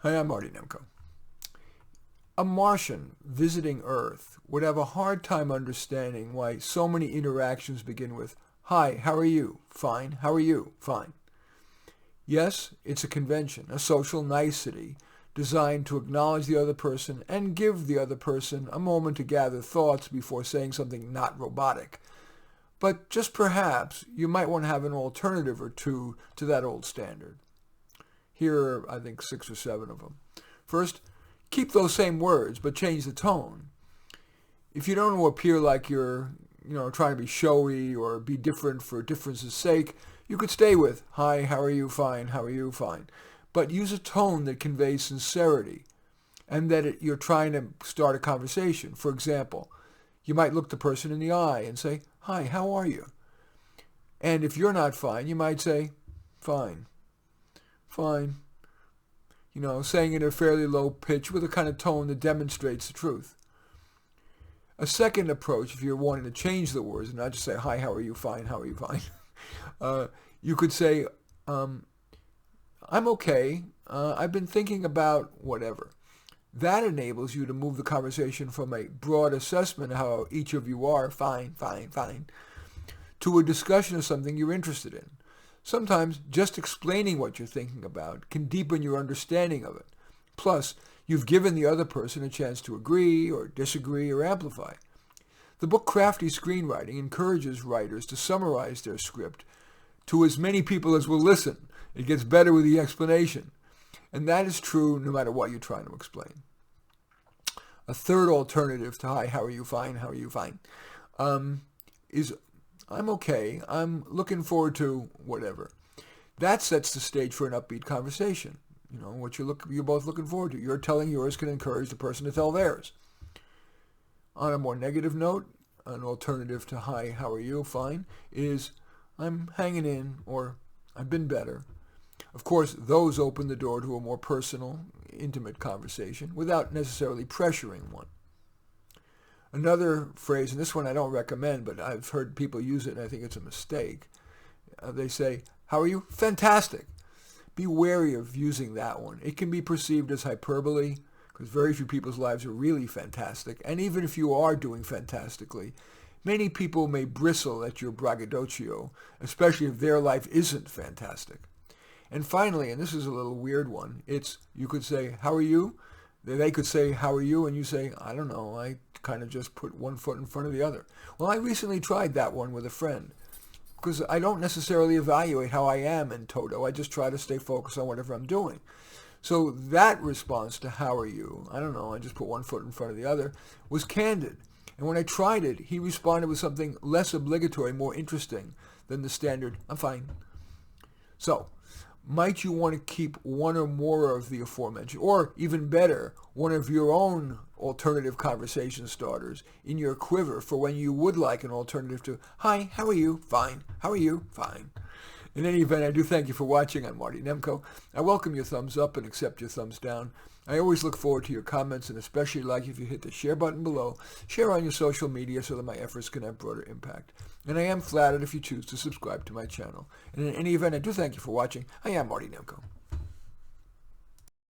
Hi, I'm Marty Nemko. A Martian visiting Earth would have a hard time understanding why so many interactions begin with, "Hi, how are you? Fine. How are you? Fine." Yes, it's a convention, a social nicety designed to acknowledge the other person and give the other person a moment to gather thoughts before saying something not robotic. But just perhaps you might want to have an alternative or two to that old standard. Here are, I think, 6 or 7 of them. First, keep those same words, but change the tone. If you don't want to appear like you're, trying to be showy or be different for difference's sake, you could stay with, "Hi, how are you? Fine. How are you? Fine." But use a tone that conveys sincerity and that you're trying to start a conversation. For example, you might look the person in the eye and say, "Hi, how are you?" And if you're not fine, you might say, "Fine. Fine." Saying it in a fairly low pitch with a kind of tone that demonstrates the truth. A second approach, if you're wanting to change the words and not just say, "Hi, how are you? Fine. How are you? Fine." You could say, "I'm okay. I've been thinking about whatever." That enables you to move the conversation from a broad assessment of how each of you are, "Fine, fine, fine," to a discussion of something you're interested in. Sometimes just explaining what you're thinking about can deepen your understanding of it. Plus, you've given the other person a chance to agree or disagree or amplify. The book Crafty Screenwriting encourages writers to summarize their script to as many people as will listen. It gets better with the explanation. And that is true no matter what you're trying to explain. A third alternative to "Hi, how are you? Fine. How are you? Fine," is "I'm okay. I'm looking forward to whatever." That sets the stage for an upbeat conversation. What you're both looking forward to. You're telling yours can encourage the person to tell theirs. On a more negative note, an alternative to "Hi, how are you? Fine" is "I'm hanging in," or "I've been better." Of course, those open the door to a more personal, intimate conversation without necessarily pressuring one. Another phrase, and this one I don't recommend, but I've heard people use it and I think it's a mistake. They say, "How are you? Fantastic." Be wary of using that one. It can be perceived as hyperbole because very few people's lives are really fantastic. And even if you are doing fantastically, many people may bristle at your braggadocio, especially if their life isn't fantastic. And finally, and this is a little weird one, you could say, "How are you?" They could say, "How are you?" And you say, "I don't know, I kind of just put one foot in front of the other." Well, I recently tried that one with a friend because I don't necessarily evaluate how I am in toto. I just try to stay focused on whatever I'm doing. So that response to "How are you?" I don't know, I just put one foot in front of the other, was candid. And when I tried it, he responded with something less obligatory, more interesting than the standard, "I'm fine." So, might you want to keep one or more of the aforementioned, or even better, one of your own alternative conversation starters in your quiver for when you would like an alternative to "Hi, how are you? Fine. How are you? Fine." In any event, I do thank you for watching. I'm Marty Nemko. I welcome your thumbs up and accept your thumbs down. I always look forward to your comments and especially like if you hit the share button below, share on your social media so that my efforts can have broader impact. And I am flattered if you choose to subscribe to my channel. And in any event, I do thank you for watching. I am Marty Nemko.